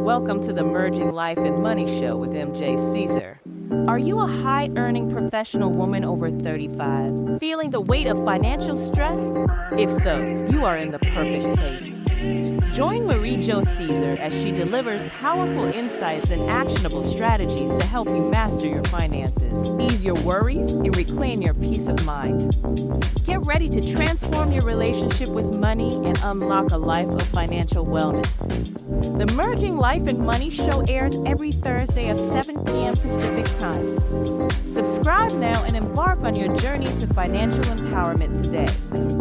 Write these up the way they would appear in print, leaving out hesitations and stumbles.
Welcome to the Merging Life and Money Show with MJ Caesar. Are you a high-earning professional woman over 35, feeling the weight of financial stress? If so, you are in the perfect place. Join Marie Jo Caesar as she delivers powerful insights and actionable strategies to help you master your finances, ease your worries, and reclaim your peace of mind. Get ready to transform your relationship with money and unlock a life of financial wellness. The Merging Life and Money Show airs every Thursday at 7 p.m. Pacific Time. Subscribe now and embark on your journey to financial empowerment today.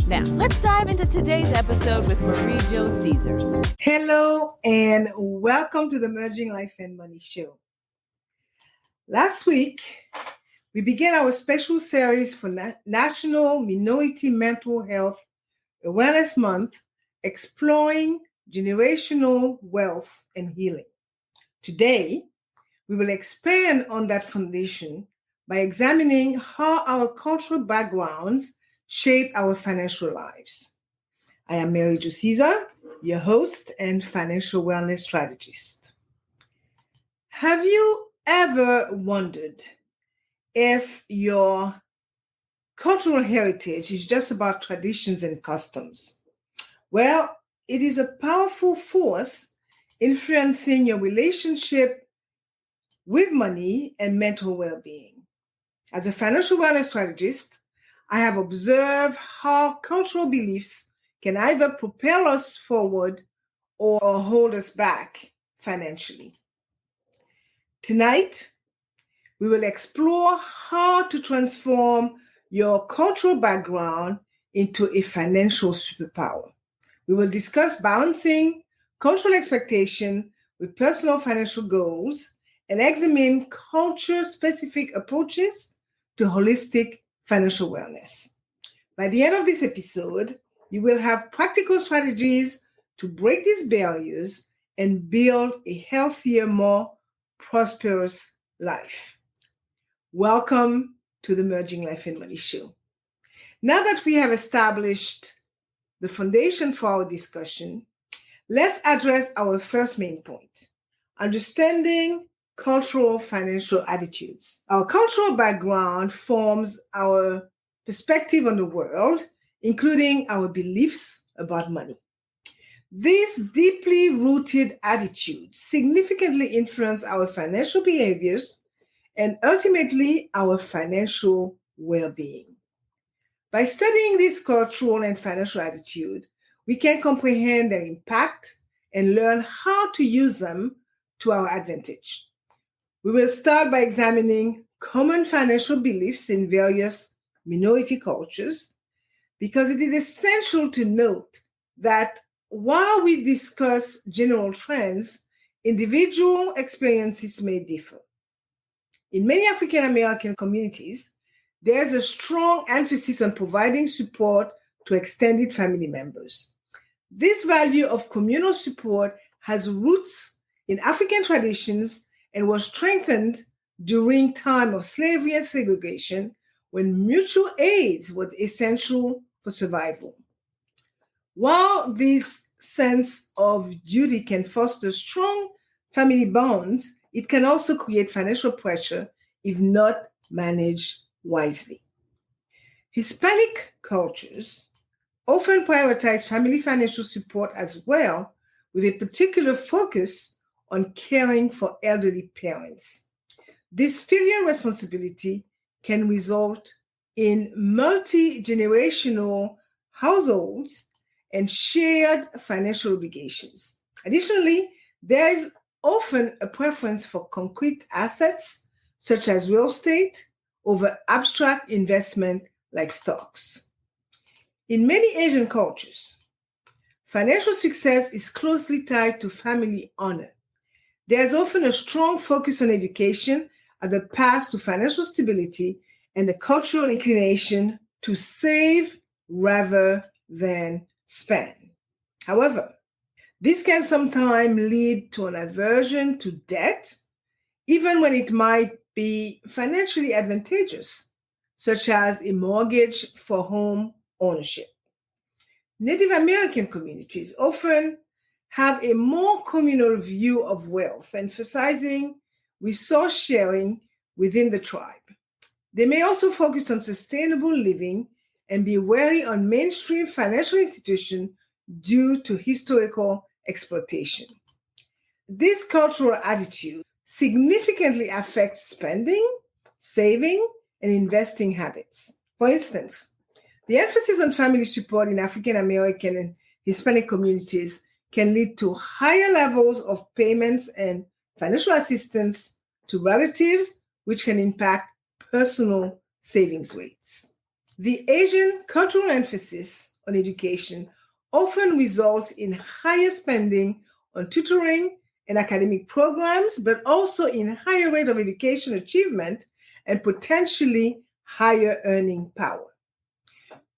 Now, let's dive into today's episode with Marie Jo Caesar. Hello and welcome to the Merging Life and Money Show. Last week, we began our special series for National Minority Mental Health Awareness Month, exploring generational wealth and healing. Today, we will expand on that foundation by examining how our cultural backgrounds shape our financial lives. I am Marie Jo Caesar, your host and financial wellness strategist. Have you ever wondered if your cultural heritage is just about traditions and customs? Well, it is a powerful force influencing your relationship with money and mental well-being. As a financial wellness strategist, I have observed how cultural beliefs can either propel us forward or hold us back financially. Tonight, we will explore how to transform your cultural background into a financial superpower. We will discuss balancing cultural expectation with personal financial goals and examine culture-specific approaches to holistic financial wellness. By the end of this episode, you will have practical strategies to break these barriers and build a healthier, more prosperous life. Welcome to the Merging Life and Money Show. Now that we have established the foundation for our discussion, let's address our first main point: understanding cultural financial attitudes. Our cultural background forms our perspective on the world, including our beliefs about money. These deeply rooted attitudes significantly influence our financial behaviors and ultimately our financial well-being. By studying this cultural and financial attitude, we can comprehend their impact and learn how to use them to our advantage. We will start by examining common financial beliefs in various minority cultures, because it is essential to note that while we discuss general trends, individual experiences may differ. In many African American communities, there is a strong emphasis on providing support to extended family members. This value of communal support has roots in African traditions and was strengthened during time of slavery and segregation, when mutual aid was essential for survival. While this sense of duty can foster strong family bonds, it can also create financial pressure if not managed wisely. Hispanic cultures often prioritize family financial support as well, with a particular focus on caring for elderly parents. This filial responsibility can result in multi-generational households and shared financial obligations. Additionally, there is often a preference for concrete assets, such as real estate, over abstract investment like stocks. In many Asian cultures, financial success is closely tied to family honor. There is often a strong focus on education as a path to financial stability and a cultural inclination to save rather than spend. However, this can sometimes lead to an aversion to debt, even when it might be financially advantageous, such as a mortgage for home ownership. Native American communities often have a more communal view of wealth, emphasizing resource sharing within the tribe. They may also focus on sustainable living and be wary on mainstream financial institutions due to historical exploitation. This cultural attitude significantly affects spending, saving, and investing habits. For instance, the emphasis on family support in African American and Hispanic communities can lead to higher levels of payments and financial assistance to relatives, which can impact personal savings rates. The Asian cultural emphasis on education often results in higher spending on tutoring and academic programs, but also in higher rate of education achievement and potentially higher earning power.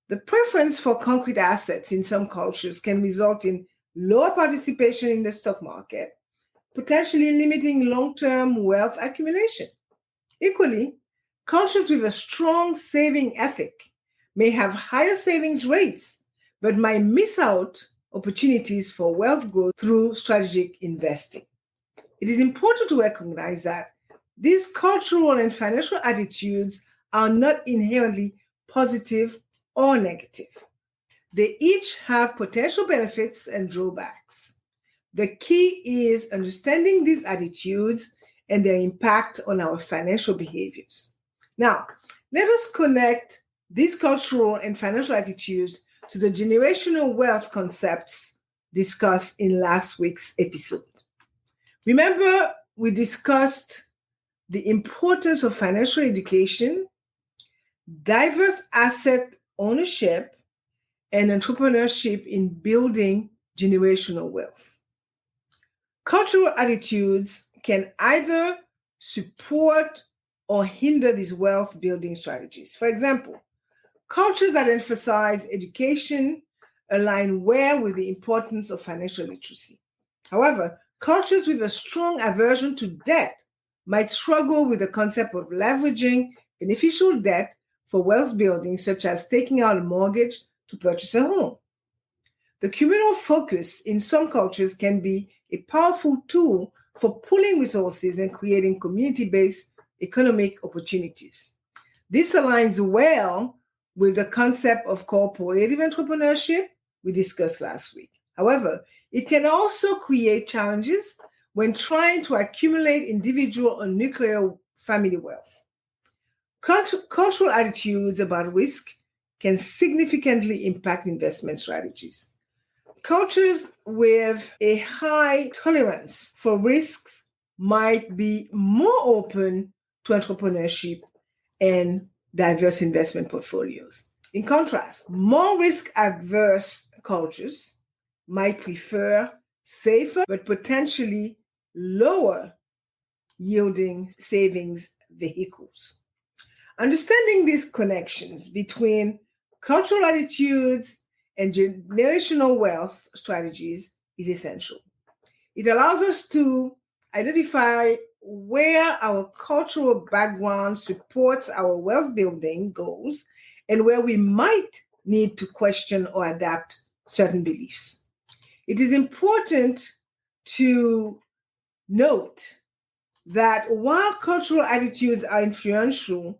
The preference for concrete assets in some cultures can result in lower participation in the stock market, potentially limiting long-term wealth accumulation. Equally, cultures with a strong saving ethic may have higher savings rates, but might miss out opportunities for wealth growth through strategic investing. It is important to recognize that these cultural and financial attitudes are not inherently positive or negative. They each have potential benefits and drawbacks. The key is understanding these attitudes and their impact on our financial behaviors. Now, let us connect these cultural and financial attitudes to the generational wealth concepts discussed in last week's episode. Remember, we discussed the importance of financial education, diverse asset ownership, and entrepreneurship in building generational wealth. Cultural attitudes can either support or hinder these wealth building strategies. For example, cultures that emphasize education align well with the importance of financial literacy. However, cultures with a strong aversion to debt might struggle with the concept of leveraging beneficial debt for wealth building, such as taking out a mortgage to purchase a home. The communal focus in some cultures can be a powerful tool for pooling resources and creating community-based economic opportunities. This aligns well with the concept of cooperative entrepreneurship we discussed last week. However, it can also create challenges when trying to accumulate individual or nuclear family wealth. Cultural attitudes about risk can significantly impact investment strategies. Cultures with a high tolerance for risks might be more open to entrepreneurship and diverse investment portfolios. In contrast, more risk-averse cultures might prefer safer but potentially lower yielding savings vehicles. Understanding these connections between cultural attitudes and generational wealth strategies is essential. It allows us to identify where our cultural background supports our wealth building goals and where we might need to question or adapt certain beliefs. It is important to note that while cultural attitudes are influential,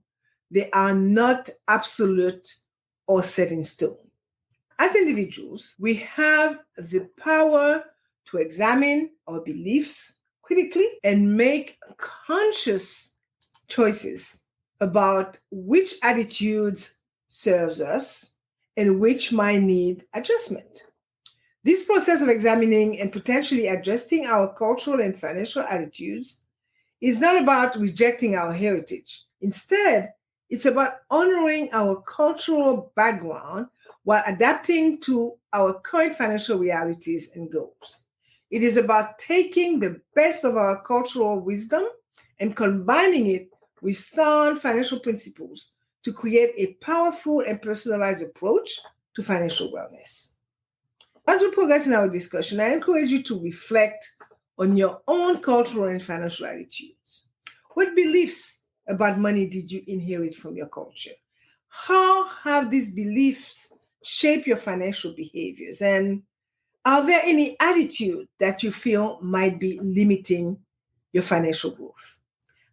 they are not absolute or set in stone. As individuals, we have the power to examine our beliefs critically and make conscious choices about which attitudes serves us and which might need adjustment. This process of examining and potentially adjusting our cultural and financial attitudes is not about rejecting our heritage. Instead, it's about honoring our cultural background while adapting to our current financial realities and goals. It is about taking the best of our cultural wisdom and combining it with sound financial principles to create a powerful and personalized approach to financial wellness. As we progress in our discussion, I encourage you to reflect on your own cultural and financial attitudes. What beliefs about money did you inherit from your culture? How have these beliefs shaped your financial behaviors? And Are there any attitude that you feel might be limiting your financial growth?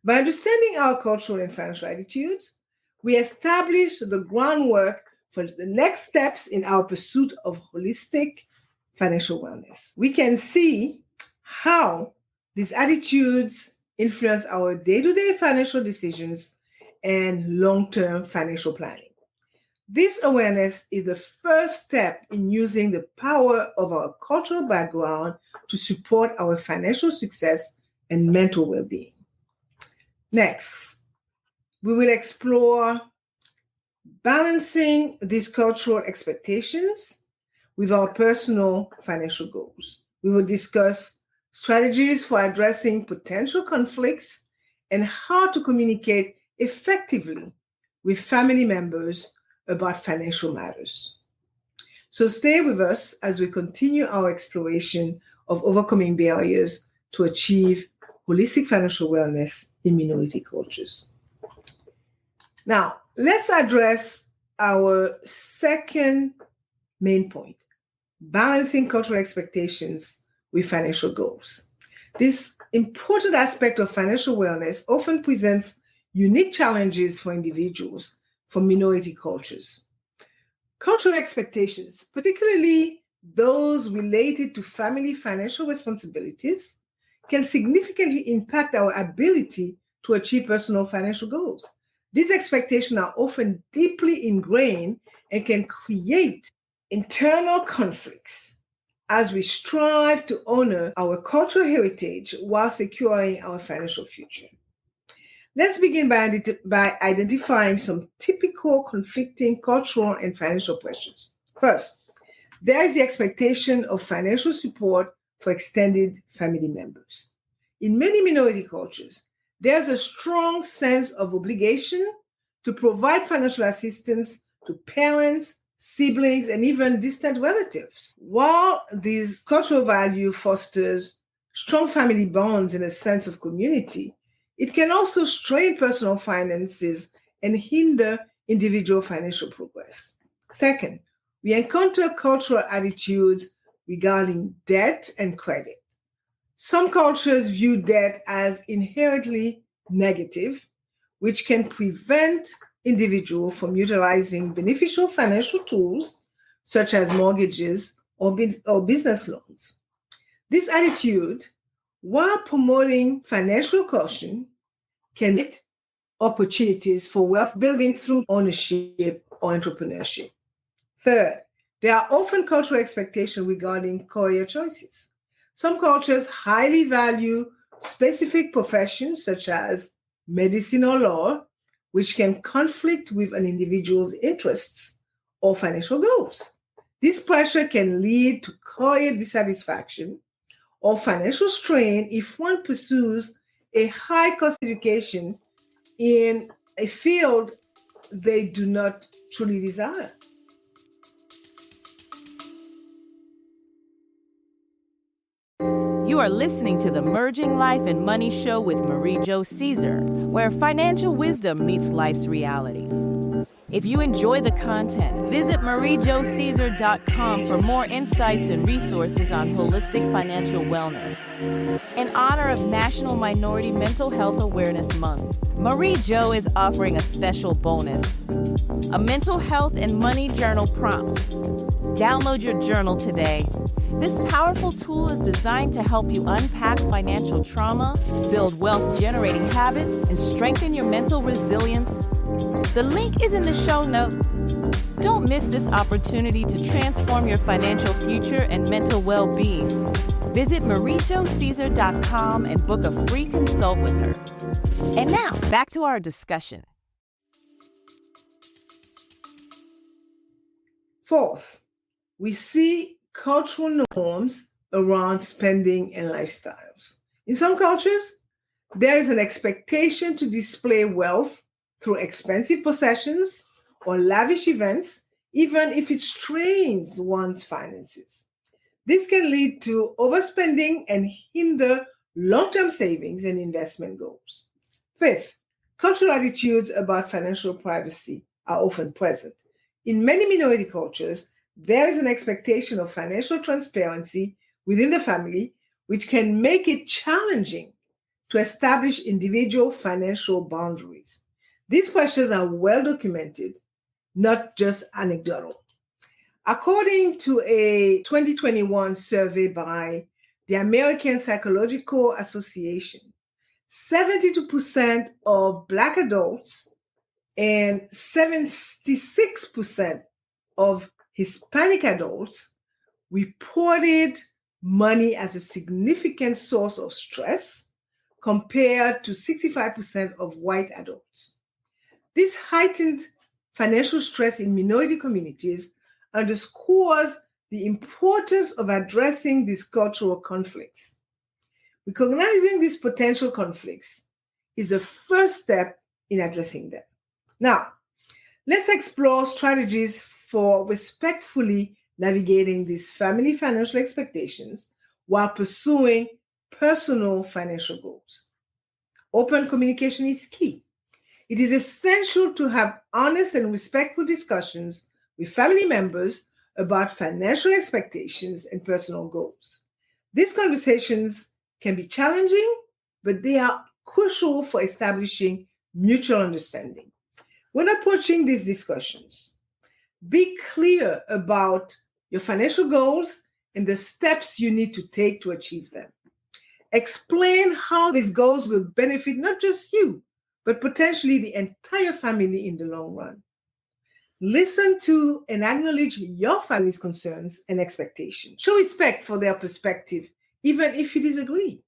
By understanding our cultural and financial attitudes, we establish the groundwork for the next steps in our pursuit of holistic financial wellness. We can see how these attitudes influence our day-to-day financial decisions and long-term financial planning. This awareness is the first step in using the power of our cultural background to support our financial success and mental well-being. Next, we will explore balancing these cultural expectations with our personal financial goals. We will discuss strategies for addressing potential conflicts and how to communicate effectively with family members about financial matters. So stay with us as we continue our exploration of overcoming barriers to achieve holistic financial wellness in minority cultures. Now, let's address our second main point, balancing cultural expectations with financial goals. This important aspect of financial wellness often presents unique challenges for individuals from minority cultures. Cultural expectations, particularly those related to family financial responsibilities, can significantly impact our ability to achieve personal financial goals. These expectations are often deeply ingrained and can create internal conflicts as we strive to honor our cultural heritage while securing our financial future. Let's begin by identifying some typical conflicting cultural and financial pressures. First, there is the expectation of financial support for extended family members. In many minority cultures, there's a strong sense of obligation to provide financial assistance to parents, siblings, and even distant relatives. While this cultural value fosters strong family bonds and a sense of community, it can also strain personal finances and hinder individual financial progress. Second, we encounter cultural attitudes regarding debt and credit. Some cultures view debt as inherently negative, which can prevent individuals from utilizing beneficial financial tools such as mortgages or business loans. This attitude, while promoting financial caution, can lead opportunities for wealth building through ownership or entrepreneurship. Third, there are often cultural expectations regarding career choices. Some cultures highly value specific professions such as medicine or law, which can conflict with an individual's interests or financial goals. This pressure can lead to career dissatisfaction or financial strain if one pursues a high-cost education in a field they do not truly desire. You are listening to the Merging Life and Money Show with Marie Jo Caesar, where financial wisdom meets life's realities. If you enjoy the content, visit mariejocaesar.com for more insights and resources on holistic financial wellness. In honor of National Minority Mental Health Awareness Month, Marie Jo is offering a special bonus, a mental health and money journal prompts. Download your journal today. This powerful tool is designed to help you unpack financial trauma, build wealth-generating habits, and strengthen your mental resilience. The link is in the show notes. Don't miss this opportunity to transform your financial future and mental well-being. Visit mariejocaesar.com and book a free consult with her. And now, back to our discussion. Fourth, we see cultural norms around spending and lifestyles. In some cultures, there is an expectation to display wealth through expensive possessions or lavish events, even if it strains one's finances. This can lead to overspending and hinder long-term savings and investment goals. Fifth, cultural attitudes about financial privacy are often present. In many minority cultures, There is an expectation of financial transparency within the family, which can make it challenging to establish individual financial boundaries. These questions are well documented, not just anecdotal. According to a 2021 survey by the American Psychological Association, 72% of Black adults and 76% of Hispanic adults reported money as a significant source of stress compared to 65% of white adults. This heightened financial stress in minority communities underscores the importance of addressing these cultural conflicts. Recognizing these potential conflicts is the first step in addressing them. Now, let's explore strategies for respectfully navigating these family financial expectations while pursuing personal financial goals. Open communication is key. It is essential to have honest and respectful discussions with family members about financial expectations and personal goals. These conversations can be challenging, but they are crucial for establishing mutual understanding. When approaching these discussions, be clear about your financial goals and the steps you need to take to achieve them. Explain how these goals will benefit not just you, but potentially the entire family in the long run. Listen to and acknowledge your family's concerns and expectations. Show respect for their perspective, even if you disagree.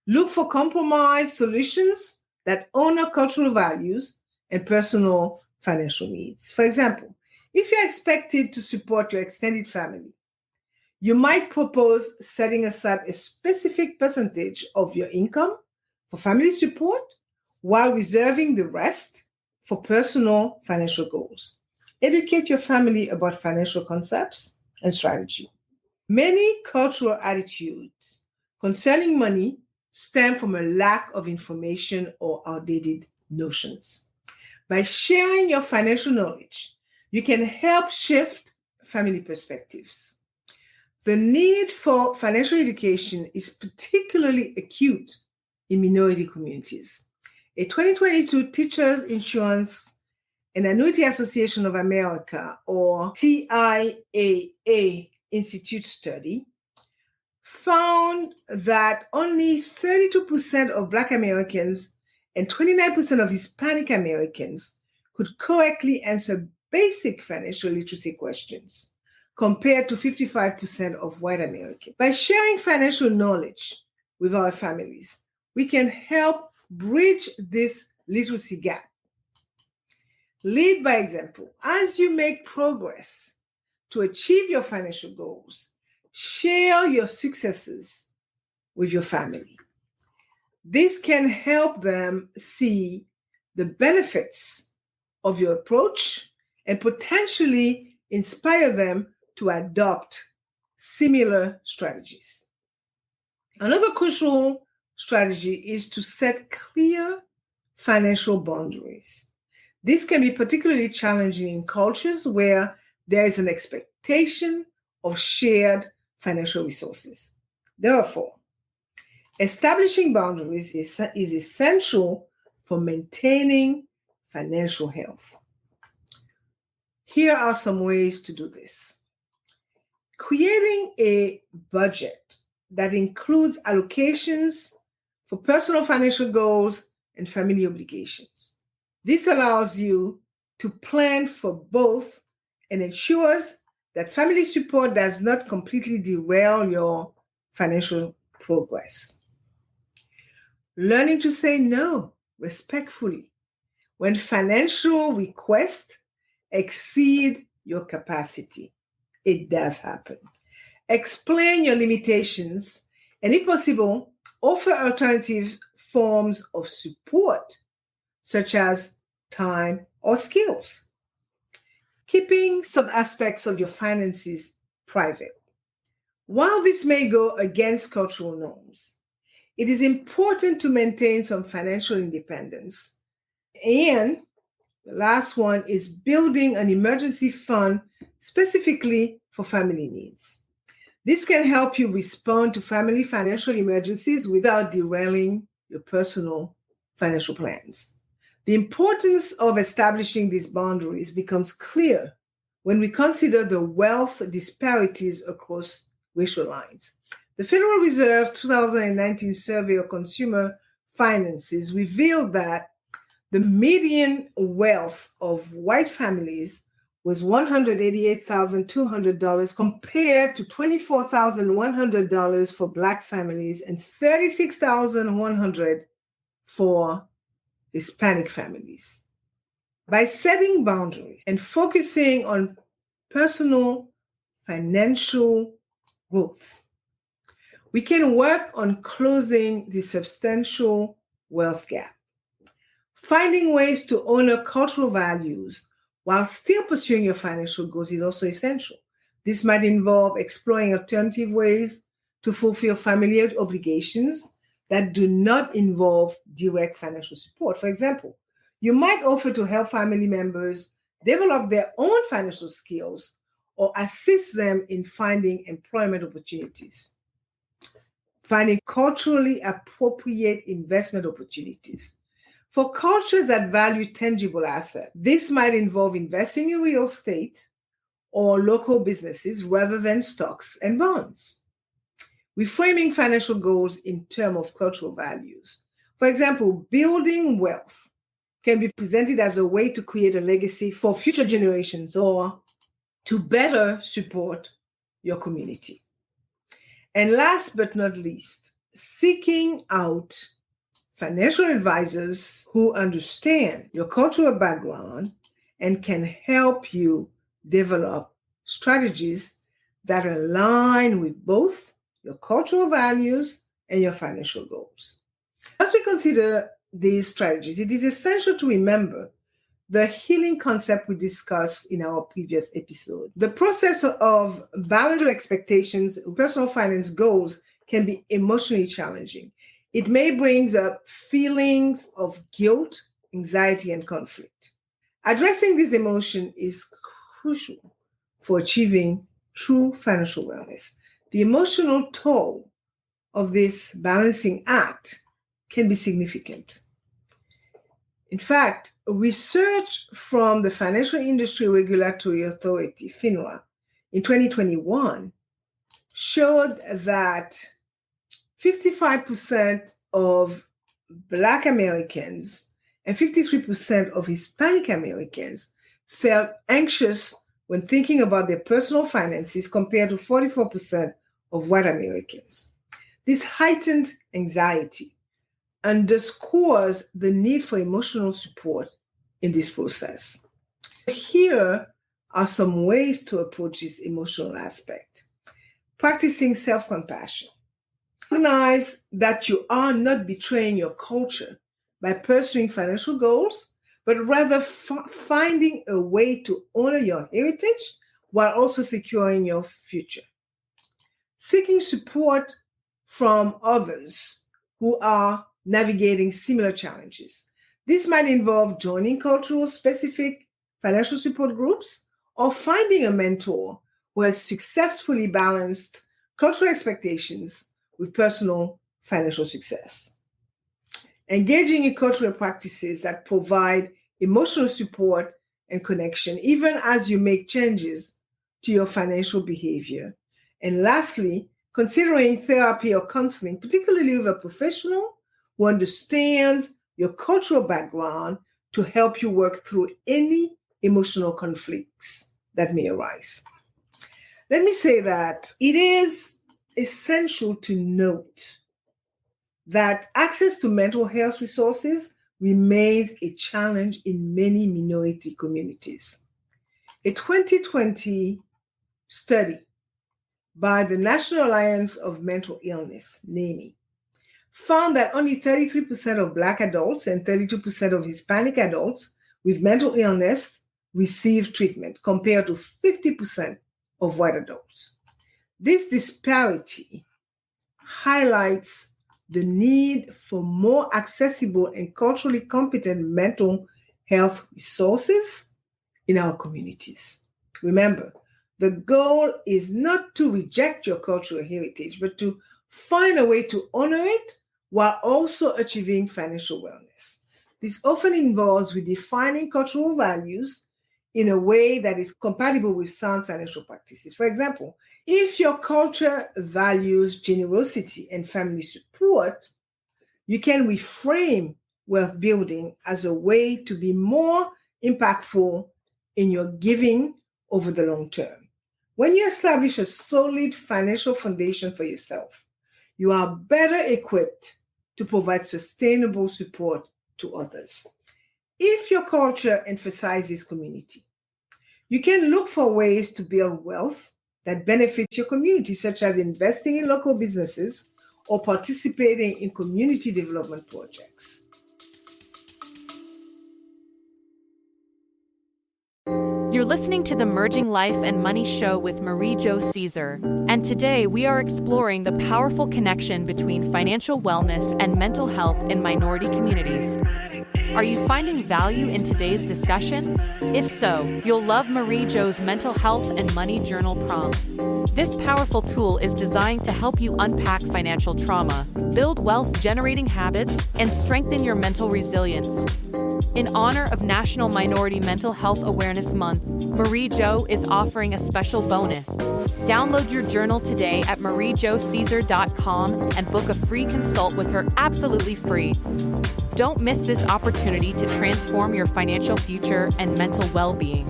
Look for compromise solutions that honor cultural values and personal financial needs. For example, if you're expected to support your extended family, you might propose setting aside a specific percentage of your income for family support while reserving the rest for personal financial goals. Educate your family about financial concepts and strategy. Many cultural attitudes concerning money stem from a lack of information or outdated notions. By sharing your financial knowledge, you can help shift family perspectives. The need for financial education is particularly acute in minority communities. A 2022 Teachers Insurance and Annuity Association of America, or TIAA Institute study, found that only 32% of Black Americans and 29% of Hispanic Americans could correctly answer basic financial literacy questions, compared to 55% of white Americans. By sharing financial knowledge with our families, we can help bridge this literacy gap. Lead by example. As you make progress to achieve your financial goals, share your successes with your family. This can help them see the benefits of your approach and potentially inspire them to adopt similar strategies. Another crucial strategy is to set clear financial boundaries. This can be particularly challenging in cultures where there is an expectation of shared financial resources. Therefore, establishing boundaries is essential for maintaining financial health. Here are some ways to do this. Creating a budget that includes allocations for personal financial goals and family obligations. This allows you to plan for both and ensures that family support does not completely derail your financial progress. Learning to say no respectfully when financial requests exceed your capacity. It does happen. Explain your limitations and, if possible, offer alternative forms of support, such as time or skills. Keeping some aspects of your finances private. While this may go against cultural norms, it is important to maintain some financial independence and The last one is building an emergency fund specifically for family needs. This can help you respond to family financial emergencies without derailing your personal financial plans. The importance of establishing these boundaries becomes clear when we consider the wealth disparities across racial lines. The Federal Reserve's 2019 survey of consumer finances revealed that the median wealth of white families was $188,200 compared to $24,100 for Black families and $36,100 for Hispanic families. By setting boundaries and focusing on personal financial growth, we can work on closing the substantial wealth gap. Finding ways to honor cultural values while still pursuing your financial goals is also essential. This might involve exploring alternative ways to fulfill family obligations that do not involve direct financial support. For example, you might offer to help family members develop their own financial skills or assist them in finding employment opportunities, finding culturally appropriate investment opportunities. For cultures that value tangible assets, this might involve investing in real estate or local businesses rather than stocks and bonds. Reframing financial goals in terms of cultural values. For example, building wealth can be presented as a way to create a legacy for future generations or to better support your community. And last but not least, seeking out financial advisors who understand your cultural background and can help you develop strategies that align with both your cultural values and your financial goals. As we consider these strategies, it is essential to remember the healing concept we discussed in our previous episode. The process of balancing expectations with personal finance goals can be emotionally challenging. It may bring up feelings of guilt, anxiety, and conflict. Addressing this emotion is crucial for achieving true financial wellness. The emotional toll of this balancing act can be significant. In fact, research from the Financial Industry Regulatory Authority, FINRA, in 2021 showed that 55% of Black Americans and 53% of Hispanic Americans felt anxious when thinking about their personal finances compared to 44% of white Americans. This heightened anxiety underscores the need for emotional support in this process. Here are some ways to approach this emotional aspect. Practicing self-compassion. Recognize that you are not betraying your culture by pursuing financial goals, but rather finding a way to honor your heritage while also securing your future. Seeking support from others who are navigating similar challenges. This might involve joining cultural specific financial support groups or finding a mentor who has successfully balanced cultural expectations with personal financial success. Engaging in cultural practices that provide emotional support and connection, even as you make changes to your financial behavior. And lastly, considering therapy or counseling, particularly with a professional who understands your cultural background to help you work through any emotional conflicts that may arise. Let me say that it is essential to note that access to mental health resources remains a challenge in many minority communities. A 2020 study by the National Alliance of Mental Illness, NAMI, found that only 33% of Black adults and 32% of Hispanic adults with mental illness receive treatment, compared to 50% of white adults. This disparity highlights the need for more accessible and culturally competent mental health resources in our communities. Remember, the goal is not to reject your cultural heritage, but to find a way to honor it while also achieving financial wellness. This often involves redefining cultural values in a way that is compatible with sound financial practices. For example, if your culture values generosity and family support, you can reframe wealth building as a way to be more impactful in your giving over the long term. When you establish a solid financial foundation for yourself, you are better equipped to provide sustainable support to others. If your culture emphasizes community, you can look for ways to build wealth that benefits your community, such as investing in local businesses or participating in community development projects. You're listening to the Merging Life and Money Show with Marie-Jo Caesar, and today we are exploring the powerful connection between financial wellness and mental health in minority communities. Are you finding value in today's discussion? If so, you'll love Marie-Jo's Mental Health and Money Journal prompts. This powerful tool is designed to help you unpack financial trauma, build wealth-generating habits, and strengthen your mental resilience. In honor of National Minority Mental Health Awareness Month, Marie-Jo is offering a special bonus. Download your journal today at mariejocaesar.com and book a free consult with her absolutely free. Don't miss this opportunity to transform your financial future and mental well-being.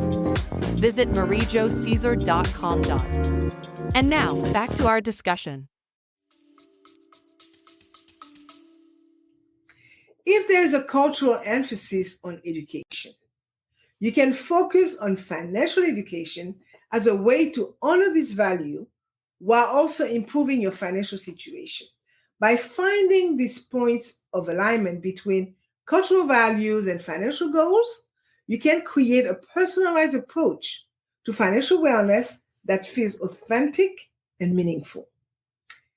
Visit mariejocaesar.com. And now, back to our discussion. If there is a cultural emphasis on education, you can focus on financial education as a way to honor this value while also improving your financial situation. By finding these points of alignment between cultural values and financial goals, you can create a personalized approach to financial wellness that feels authentic and meaningful.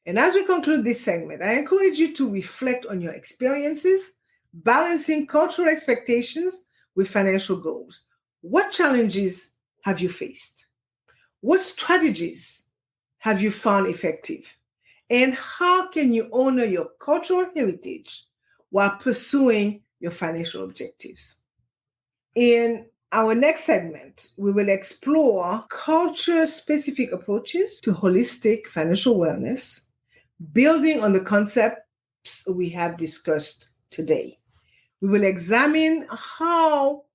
And as we conclude this segment, I encourage you to reflect on your experiences balancing cultural expectations with financial goals. What challenges have you faced? What strategies have you found effective? And how can you honor your cultural heritage while pursuing your financial objectives? In our next segment, we will explore culture-specific approaches to holistic financial wellness, building on the concepts we have discussed today. We will examine how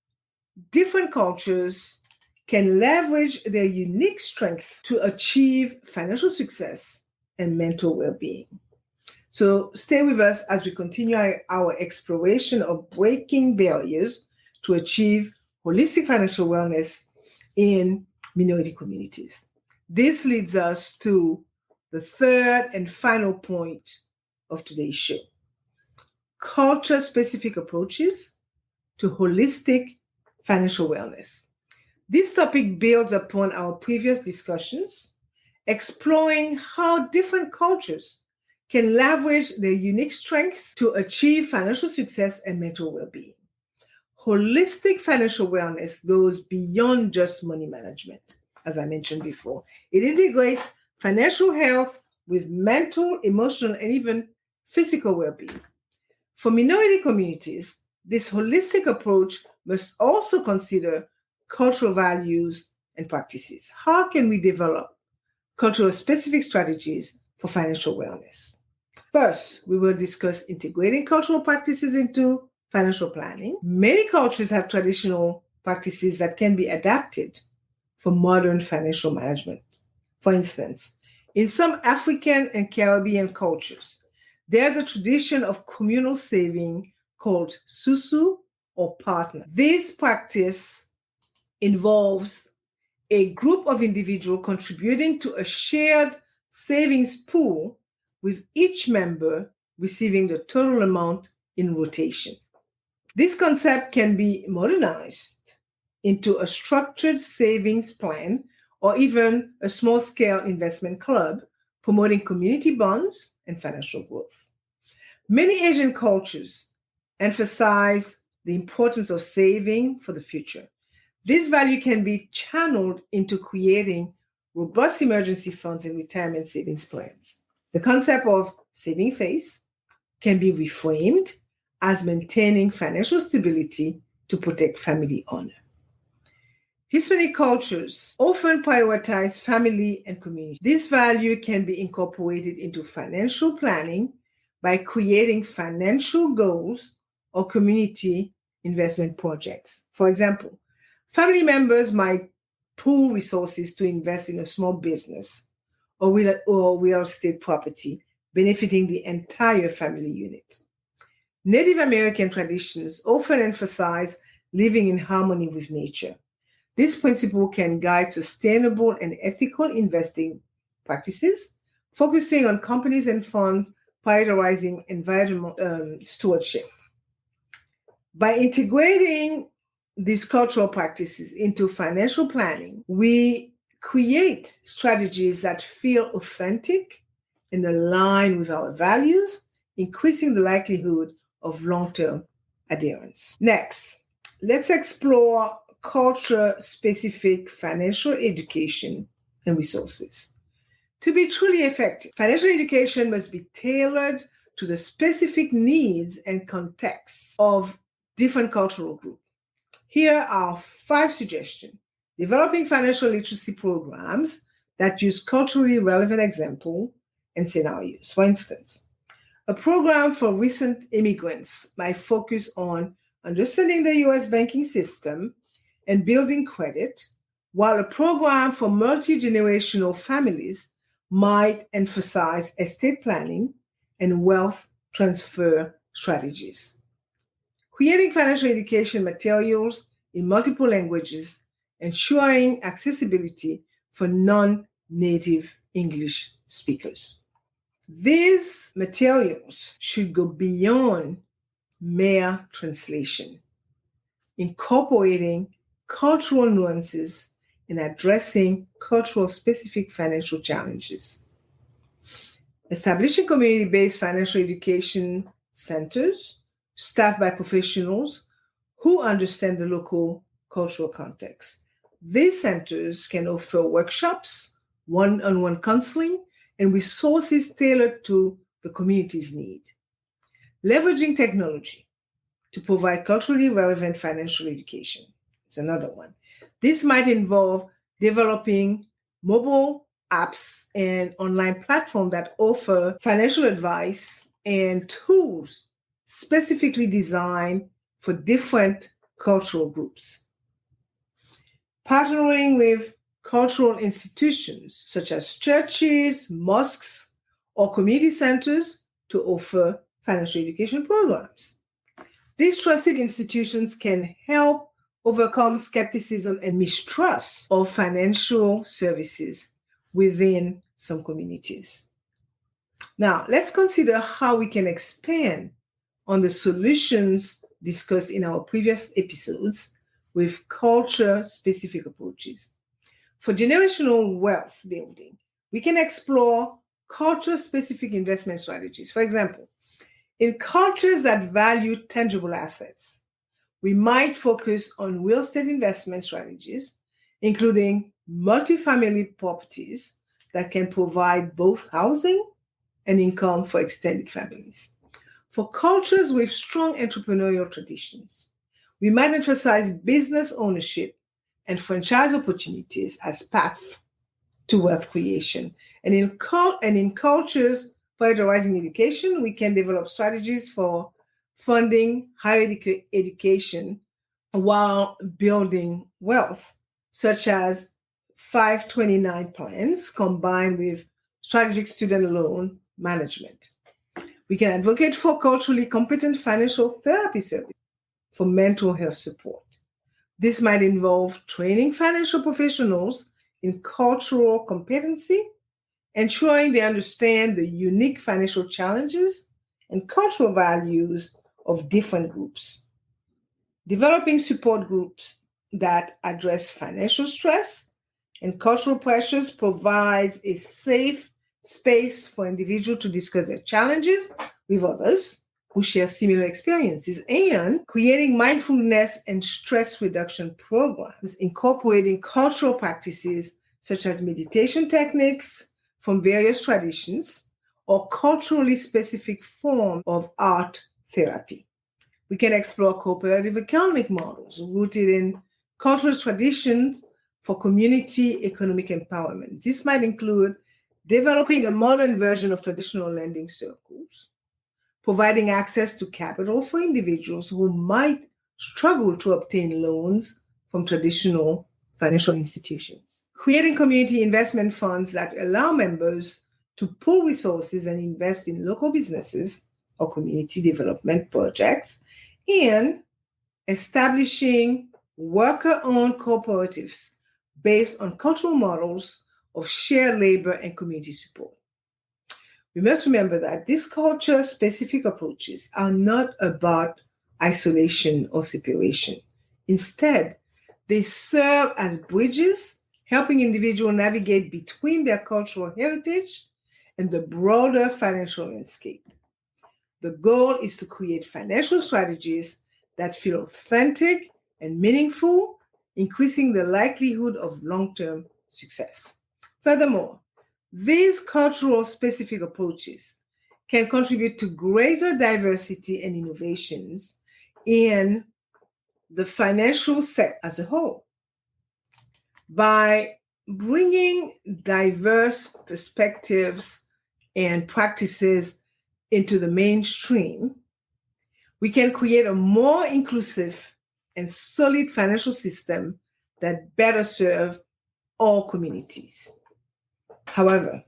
different cultures can leverage their unique strengths to achieve financial success and mental well-being. So stay with us as we continue our exploration of breaking barriers to achieve holistic financial wellness in minority communities. This leads us to the third and final point of today's show: culture-specific approaches to holistic financial wellness. This topic builds upon our previous discussions, exploring how different cultures can leverage their unique strengths to achieve financial success and mental well-being. Holistic financial wellness goes beyond just money management, as I mentioned before. It integrates financial health with mental, emotional, and even physical well-being. For minority communities, this holistic approach must also consider cultural values and practices. How can we develop cultural-specific strategies for financial wellness? First, we will discuss integrating cultural practices into financial planning. Many cultures have traditional practices that can be adapted for modern financial management. For instance, in some African and Caribbean cultures, there's a tradition of communal saving called susu or partner. This practice involves a group of individuals contributing to a shared savings pool, with each member receiving the total amount in rotation. This concept can be modernized into a structured savings plan or even a small-scale investment club, promoting community bonds and financial growth. Many Asian cultures emphasize the importance of saving for the future. This value can be channeled into creating robust emergency funds and retirement savings plans. The concept of saving face can be reframed as maintaining financial stability to protect family honor. Hispanic cultures often prioritize family and community. This value can be incorporated into financial planning by creating financial goals or community investment projects. For example, family members might pool resources to invest in a small business or real estate property, benefiting the entire family unit. Native American traditions often emphasize living in harmony with nature. This principle can guide sustainable and ethical investing practices, focusing on companies and funds prioritizing environmental stewardship. By integrating these cultural practices into financial planning, we create strategies that feel authentic and align with our values, increasing the likelihood of long-term adherence. Next, let's explore culture-specific financial education and resources. To be truly effective, financial education must be tailored to the specific needs and contexts of different cultural groups. Here are 5 suggestions. Developing financial literacy programs that use culturally relevant examples and scenarios. For instance, a program for recent immigrants might focus on understanding the U.S. banking system and building credit, while a program for multi-generational families might emphasize estate planning and wealth transfer strategies. Creating financial education materials in multiple languages, ensuring accessibility for non-native English speakers. These materials should go beyond mere translation, incorporating cultural nuances and addressing cultural specific financial challenges. Establishing community-based financial education centers staffed by professionals who understand the local cultural context. These centers can offer workshops, one-on-one counseling, and resources tailored to the community's need. Leveraging technology to provide culturally relevant financial education is another one. This might involve developing mobile apps and online platforms that offer financial advice and tools specifically designed for different cultural groups. Partnering with cultural institutions such as churches, mosques, or community centers to offer financial education programs. These trusted institutions can help overcome skepticism and mistrust of financial services within some communities. Now, let's consider how we can expand on the solutions discussed in our previous episodes with culture-specific approaches. For generational wealth building, we can explore culture-specific investment strategies. For example, in cultures that value tangible assets, we might focus on real estate investment strategies, including multifamily properties that can provide both housing and income for extended families. For cultures with strong entrepreneurial traditions, we might emphasize business ownership and franchise opportunities as paths to wealth creation. And in cultures prioritizing education, we can develop strategies for funding higher education while building wealth, such as 529 plans combined with strategic student loan management. We can advocate for culturally competent financial therapy services for mental health support. This might involve training financial professionals in cultural competency, ensuring they understand the unique financial challenges and cultural values of different groups. Developing support groups that address financial stress and cultural pressures provides a safe space for individuals to discuss their challenges with others, who share similar experiences, and creating mindfulness and stress reduction programs, incorporating cultural practices such as meditation techniques from various traditions or culturally specific forms of art therapy. We can explore cooperative economic models rooted in cultural traditions for community economic empowerment. This might include developing a modern version of traditional lending circles, providing access to capital for individuals who might struggle to obtain loans from traditional financial institutions, creating community investment funds that allow members to pool resources and invest in local businesses or community development projects, and establishing worker-owned cooperatives based on cultural models of shared labor and community support. We must remember that these culture-specific approaches are not about isolation or separation. Instead, they serve as bridges, helping individuals navigate between their cultural heritage and the broader financial landscape. The goal is to create financial strategies that feel authentic and meaningful, increasing the likelihood of long-term success. Furthermore, these cultural specific approaches can contribute to greater diversity and innovations in the financial sector as a whole. By bringing diverse perspectives and practices into the mainstream, we can create a more inclusive and solid financial system that better serves all communities. However,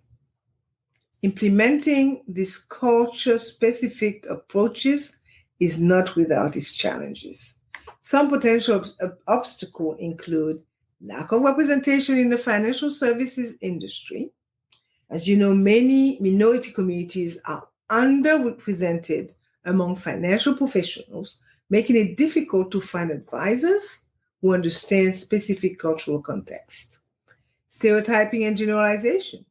implementing these culture-specific approaches is not without its challenges. Some potential obstacles include lack of representation in the financial services industry. As you know, many minority communities are underrepresented among financial professionals, making it difficult to find advisors who understand specific cultural context. Stereotyping and generalization.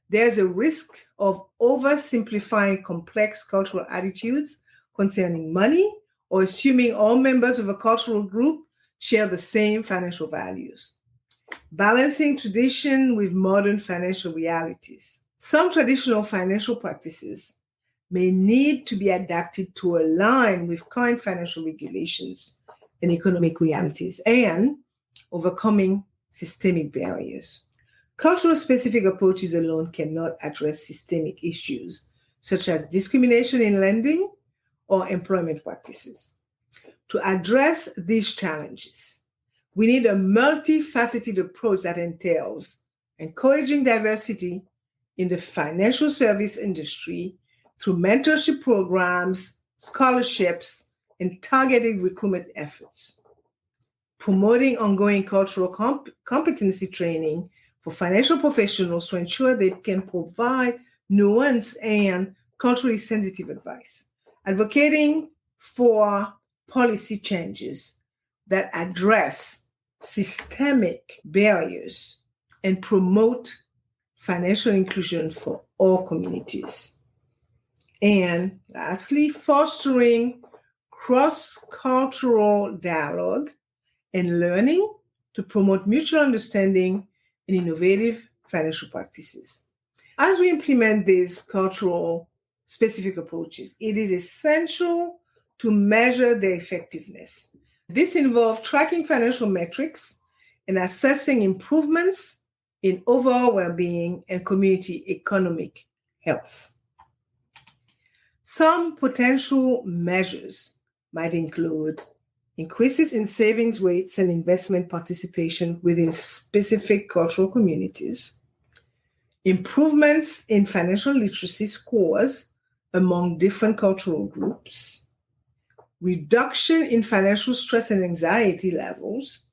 There's a risk of oversimplifying complex cultural attitudes concerning money or assuming all members of a cultural group share the same financial values. Balancing tradition with modern financial realities. Some traditional financial practices may need to be adapted to align with current financial regulations and economic realities, and overcoming systemic barriers. Cultural specific approaches alone cannot address systemic issues such as discrimination in lending or employment practices. To address these challenges, we need a multifaceted approach that entails encouraging diversity in the financial service industry through mentorship programs, scholarships, and targeted recruitment efforts, promoting ongoing cultural competency training for financial professionals to ensure they can provide nuanced and culturally sensitive advice, advocating for policy changes that address systemic barriers and promote financial inclusion for all communities. And lastly, fostering cross-cultural dialogue and learning to promote mutual understanding and innovative financial practices. As we implement these cultural specific approaches, it is essential to measure their effectiveness. This involves tracking financial metrics and assessing improvements in overall well-being and community economic health. Some potential measures might include increases in savings rates and investment participation within specific cultural communities, improvements in financial literacy scores among different cultural groups, reduction in financial stress and anxiety levels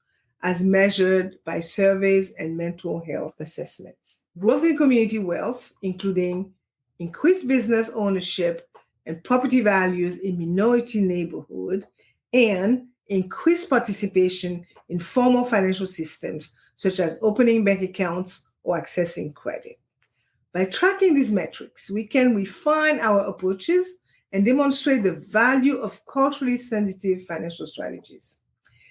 as measured by surveys and mental health assessments, growth in community wealth, including increased business ownership and property values in minority neighborhoods, and increased participation in formal financial systems, such as opening bank accounts or accessing credit. By tracking these metrics, we can refine our approaches and demonstrate the value of culturally sensitive financial strategies.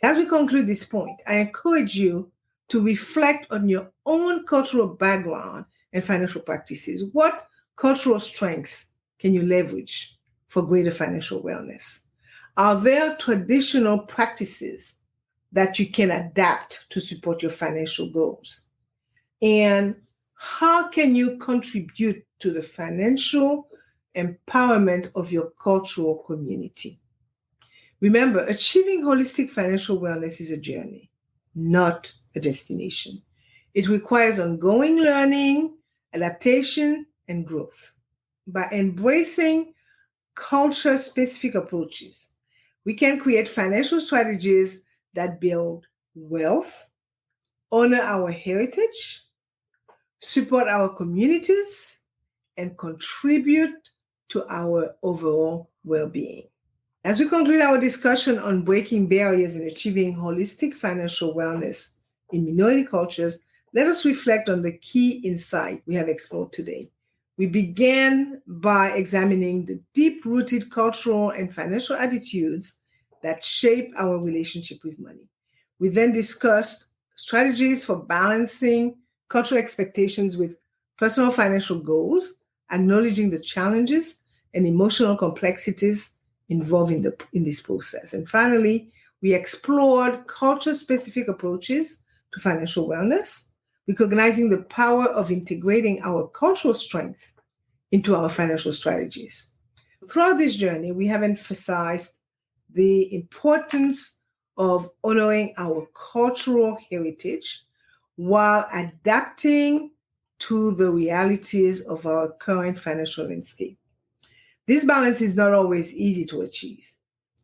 As we conclude this point, I encourage you to reflect on your own cultural background and financial practices. What cultural strengths can you leverage for greater financial wellness? Are there traditional practices that you can adapt to support your financial goals? And how can you contribute to the financial empowerment of your cultural community? Remember, achieving holistic financial wellness is a journey, not a destination. It requires ongoing learning, adaptation, and growth. By embracing culture-specific approaches, we can create financial strategies that build wealth, honor our heritage, support our communities, and contribute to our overall well-being. As we conclude our discussion on breaking barriers and achieving holistic financial wellness in minority cultures, let us reflect on the key insight we have explored today. We began by examining the deep-rooted cultural and financial attitudes that shape our relationship with money. We then discussed strategies for balancing cultural expectations with personal financial goals, acknowledging the challenges and emotional complexities involved in this process. And finally, we explored culture-specific approaches to financial wellness, recognizing the power of integrating our cultural strength into our financial strategies. Throughout this journey, we have emphasized the importance of honoring our cultural heritage while adapting to the realities of our current financial landscape. This balance is not always easy to achieve,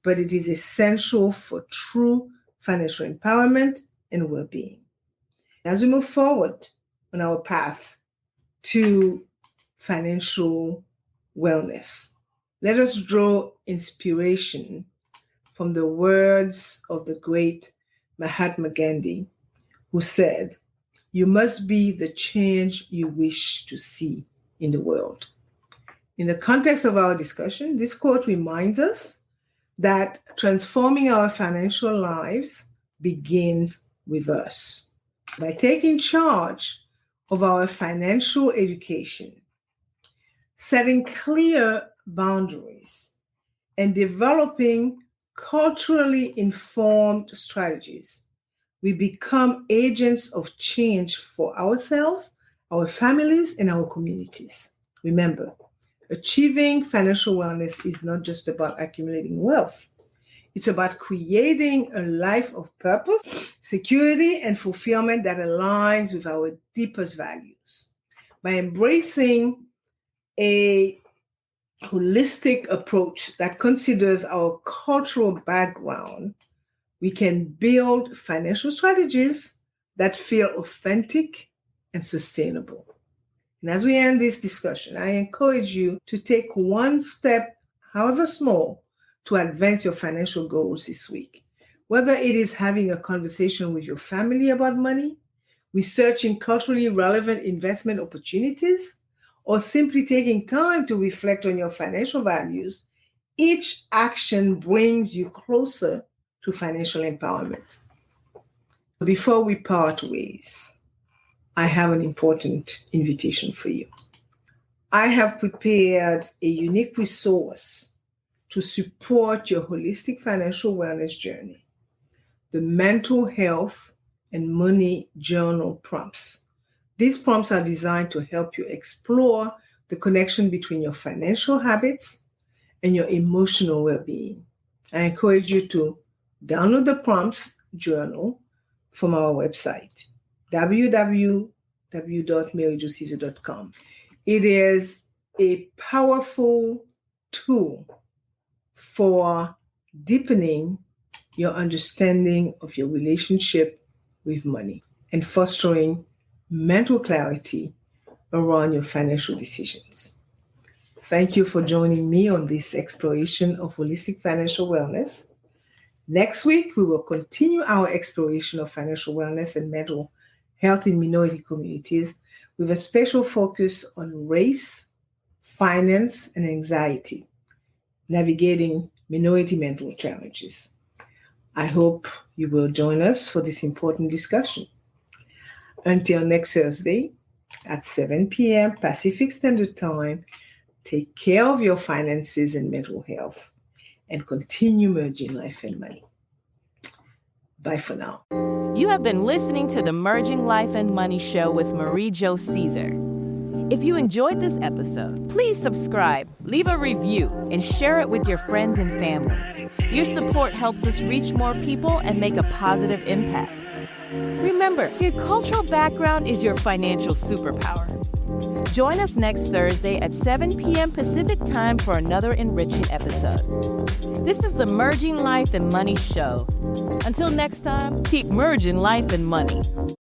but it is essential for true financial empowerment and well-being. As we move forward on our path to financial wellness, let us draw inspiration from the words of the great Mahatma Gandhi, who said, "You must be the change you wish to see in the world." In the context of our discussion, this quote reminds us that transforming our financial lives begins with us. By taking charge of our financial education, setting clear boundaries, and developing culturally informed strategies, we become agents of change for ourselves, our families, and our communities. Remember, achieving financial wellness is not just about accumulating wealth. It's about creating a life of purpose, security, and fulfillment that aligns with our deepest values. By embracing a holistic approach that considers our cultural background, we can build financial strategies that feel authentic and sustainable. And as we end this discussion, I encourage you to take one step, however small, to advance your financial goals this week. Whether it is having a conversation with your family about money, researching culturally relevant investment opportunities, or simply taking time to reflect on your financial values, each action brings you closer to financial empowerment. Before we part ways, I have an important invitation for you. I have prepared a unique resource to support your holistic financial wellness journey, the Mental Health and Money Journal prompts. These prompts are designed to help you explore the connection between your financial habits and your emotional well-being. I encourage you to download the prompts journal from our website, www.maryjocaesar.com. It is a powerful tool for deepening your understanding of your relationship with money and fostering mental clarity around your financial decisions. Thank you for joining me on this exploration of holistic financial wellness. Next week, we will continue our exploration of financial wellness and mental health in minority communities with a special focus on race, finance, and anxiety. navigating minority mental challenges. I hope you will join us for this important discussion. Until next Thursday at 7 p.m. Pacific Standard Time, take care of your finances and mental health and continue merging life and money. Bye for now. You have been listening to the Merging Life and Money Show with Marie Jo Caesar. If you enjoyed this episode, please subscribe, leave a review, and share it with your friends and family. Your support helps us reach more people and make a positive impact. Remember, your cultural background is your financial superpower. Join us next Thursday at 7 p.m. Pacific Time for another enriching episode. This is the Merging Life and Money Show. Until next time, keep merging life and money.